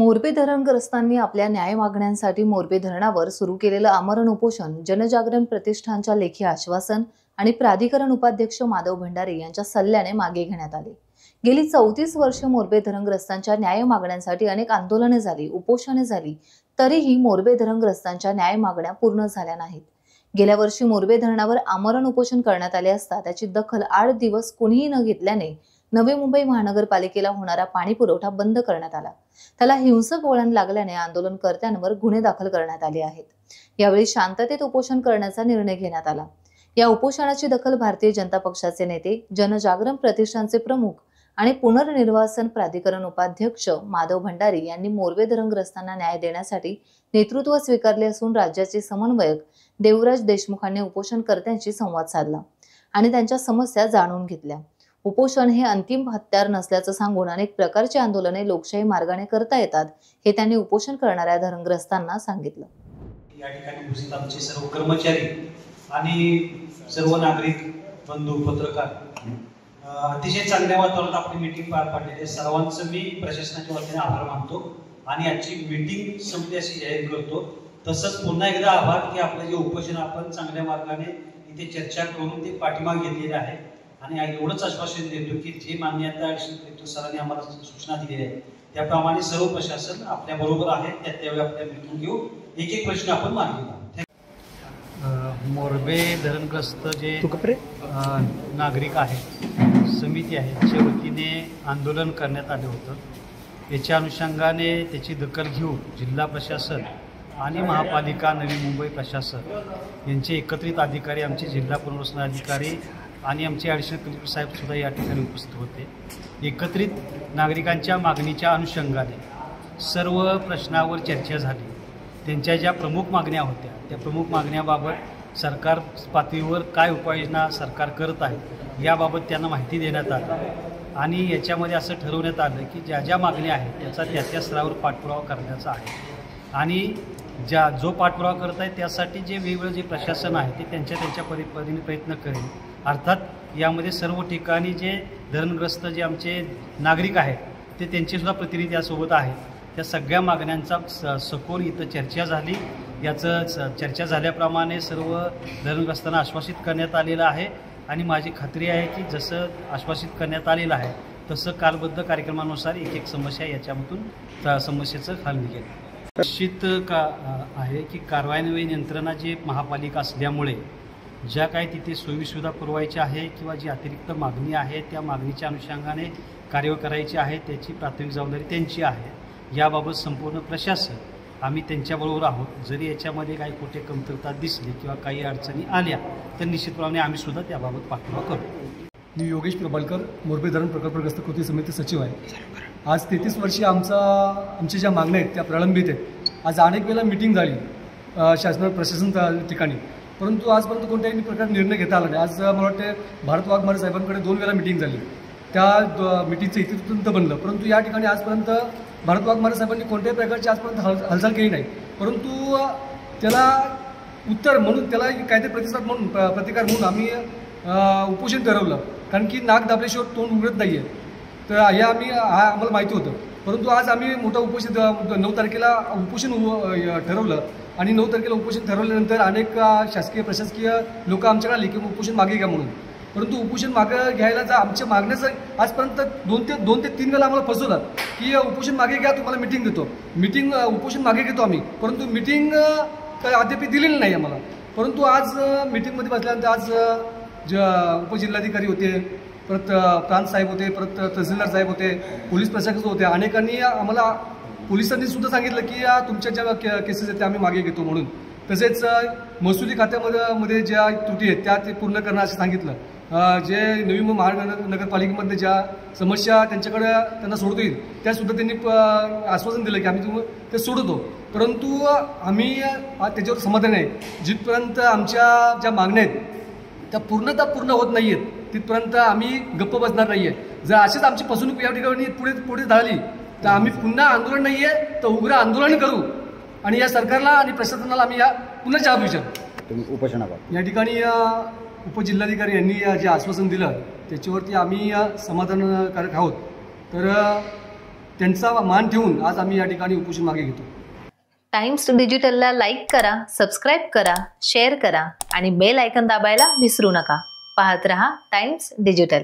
मोरबी धरणग्रस्तांनी आपल्या न्याय मागण्यांसाठी मोरबी धरणावर सुरू केलेलं आमरण उपोषण जनजागरण प्रतिष्ठानच्या लेखी आश्वासन आणि प्राधिकरण उपाध्यक्ष माधव भंडारी यांच्या सल्ल्याने मागे घेण्यात आले। गेली 34 वर्ष मोरबी धरणग्रस्तांच्या न्याय मागण्यांसाठी अनेक आंदोलने झाली, उपोषणे झाली, तरीही मोरबी धरणग्रस्तांच्या न्याय मागण्या पूर्ण झाल्या नाहीत। गेल्या वर्षी मोरबी धरणावर आमरण उपोषण करण्यात आले असता त्याची दखल 8 दिवस कोणीही न घेतल्याने नवी मुंबई महानगरपालिकेला होणारा पाणी पुरवठा बंद करण्यात आला। त्याला हिंसक वळण लागल्याने आंदोलनकर्त्यांवर गुन्हे दाखल करण्यात आले आहेत। यावेळी शांततेत उपोषण करण्याचा निर्णय घेण्यात आला। या उपोषणाची दखल भारतीय जनता पक्षाचे नेते, जनजागरण प्रतिष्ठानचे प्रमुख आणि पुनर्निर्वासन प्राधिकरण उपाध्यक्ष माधव भंडारी यांनी मोरबी धरणग्रस्तांना न्याय देण्यासाठी नेतृत्व स्वीकारले असून राज्याचे समन्वयक देवराज देशमुखांनी उपोषणकर्त्यांशी संवाद साधला आणि त्यांच्या समस्या जाणून घेतल्या। उपोषण हे अंतिम हत्यार नसल्याचं सांगून अनेक प्रकारची आंदोलने लोकशाही मार्गाने करता येतात हे त्यांनी उपोषण करणाऱ्या धरणग्रस्तांना सांगितलं। या ठिकाणी उपस्थित आमचे सर्व कर्मचारी आणि सर्व नागरिक बंधू, पत्रकार अतिशय चांगल्या वातावरणात आपली मीटिंग पार पाडली। सर्वांचं मी प्रशासनाच्या वतीने आभार मानतो आणि आजची मीटिंग संपली अशी जाहीर करतो। तसंच पुन्हा एकदा आभार की आपलं जे उपोषण आपण चांगल्या मार्गाने इथे चर्चा करून ते पाठीमागे घेतलेले आहे आणि एवढंच आश्वासन देतो की जे मान्यता कलेक्टर सरांनी आम्हाला सूचना दिलेल्या आहेत त्याप्रमाणे सर्व प्रशासन आपल्या बरोबर आहे। त्यावेळी आपल्या मीटिंग घेऊ, एक एक प्रश्न आपण मार्गी लावू। मोरबी धरणग्रस्त जे नागरिक आहेत, समिती आहे, त्याच्या वतीने आंदोलन करण्यात आलं होतं। याच्या अनुषंगाने त्याची दखल घेऊन जिल्हा प्रशासन आणि महापालिका, नवी मुंबई प्रशासन यांचे एकत्रित अधिकारी, आमचे जिल्हा पुनर्वसन अधिकारी आणि आमचे ॲडिशनल कलेक्टर साहेब सुद्धा या ठिकाणी उपस्थित होते। एकत्रित नागरिकांच्या मागणीच्या अनुषंगाने सर्व प्रश्नावर चर्चा झाली। त्यांच्या ज्या प्रमुख मागण्या होत्या त्या प्रमुख मागण्याबाबत सरकार पातळीवर काय उपाययोजना सरकार करत आहे याबाबत त्यांना माहिती देण्यात आली आणि याच्यामध्ये असं ठरवण्यात आलं की ज्या ज्या मागण्या आहेत त्याचा त्या स्तरावर पाठपुरावा करण्याचा आहे आणि जो पाठपुरावा करत आहे त्यासाठी जे वेगवेगळे जे प्रशासन आहे ते त्यांच्या परीने प्रयत्न करेल। अर्थात यामध्ये सर्व ठिकाणी जे धरणग्रस्त जे आमचे नागरिक आहेत ते त्यांचे सुद्धा प्रतिनिधी यासोबत आहेत। त्या सगळ्या मागण्यांचा सखोल इथं चर्चा झाली। याचं चर्चा झाल्याप्रमाणे सर्व धरणग्रस्तांना आश्वासित करण्यात आलेलं आहे आणि माझी खात्री आहे की जसं आश्वासित करण्यात आलेलं आहे तसं कालबद्ध कार्यक्रमानुसार एक एक समस्या याच्यामधून समस्येचं हल निघेल। निश्चित आहे की कारवाई यंत्रणा जे महापालिका असल्यामुळे ज्या काही तिथे सोयीसुविधा पुरवायच्या आहे किंवा जी अतिरिक्त मागणी आहे त्या मागणीच्या अनुषंगाने कार्य करायची आहे त्याची प्राथमिक जबाबदारी त्यांची आहे। याबाबत संपूर्ण प्रशासन आम्ही त्यांच्याबरोबर आहोत। जरी याच्यामध्ये काही कुठे कमतरता दिसली किंवा काही अडचणी आल्या तर निश्चितपणे आम्ही सुद्धा त्याबाबत पाठपुरावा करू। मी योगेश प्रभालकर, मोरबी धरण प्रकल्पग्रस्त कृती समिती सचिव आहे। आज 33 वर्षी आमच्या ज्या मागण्या आहेत त्या प्रलंबित आहेत। आज अनेक वेळेला मिटिंग झाली शासन प्रशासन ठिकाणी, परंतु आजपर्यंत कोणत्याही प्रकारे निर्णय घेता आला नाही। आज मला वाटते भारत वाघमारे साहेबांकडे 2 वेळा मिटिंग झाली, त्या मिटिंगचं इतिवृत्त बनलं, परंतु या ठिकाणी आजपर्यंत भारत वाघमारे साहेबांनी कोणत्याही प्रकारची आजपर्यंत हालचाल केली नाही। परंतु त्याला उत्तर म्हणून त्याला काहीतरी प्रतिकार म्हणून आम्ही उपोषण ठरवलं, कारण की नाक दाबल्याशिवाय तोंड उघडत नाही आहे। तर हे आम्हाला माहिती होतं, परंतु आज आम्ही मोठं उपोषण 9 तारखेला उपोषण ठरवलं आणि 9 तारखेला उपोषण ठरवल्यानंतर अनेक शासकीय प्रशासकीय लोक आमच्याकडे आले की उपोषण मागे घ्या म्हणून, परंतु उपोषण मागे घ्यायला जर आमच्या मागण्याचं आजपर्यंत 2 ते 3 वेळा आम्हाला फसवलं की उपोषण मागे घ्या, तुम्हाला मिटिंग देतो, उपोषण मागे घेतो आम्ही, परंतु मिटिंग अद्याप दिलेली नाही आम्हाला। परंतु आज मिटिंगमध्ये बसल्यानंतर आज उपजिल्हाधिकारी होते, परत प्रांत साहेब होते, परत तहसीलदार साहेब होते, पोलीस प्रशासक होते, अनेकांनी आम्हाला पोलिसांनी सुद्धा सांगितलं की तुमच्या ज्या केसेस आहेत त्या आम्ही मागे घेतो म्हणून। तसेच महसुली खात्यामध्ये ज्या त्रुटी आहेत त्या ते पूर्ण करणं असं सांगितलं। जे नवी मुंबई महानगरपालिकेमध्ये ज्या समस्या त्यांना सोडता येईल त्यासुद्धा त्यांनी आश्वासन दिलं की आम्ही ते सोडवतो, परंतु आम्ही त्याच्यावर समाधान आहे। जिथपर्यंत आमच्या ज्या मागण्या आहेत त्या पूर्ण होत नाही आहेत तिथपर्यंत आम्ही गप्प बसणार नाही आहे। जर अशीच आमची फसवणूक या ठिकाणी पुढे झाली तर आम्ही पुन्हा आंदोलन नाही आहे तर उग्र आंदोलन करू आणि या सरकारला आणि प्रशासनाला आम्ही पुन्हा जबाब विचारू। उपोषणाबाबत या ठिकाणी उपजिल्हाधिकारी यांनी जे आश्वासन दिलं त्याच्यावरती आम्ही समाधानकारक आहोत। तर त्यांचा मान ठेवून आज आम्ही या ठिकाणी उपोषण मागे घेतो. टाइम्स डिजिटलला लाईक करा, सबस्क्राईब करा, शेअर करा आणि बेल आयकॉन दाबायला विसरू नका. पाहत रहा टाइम्स डिजिटल.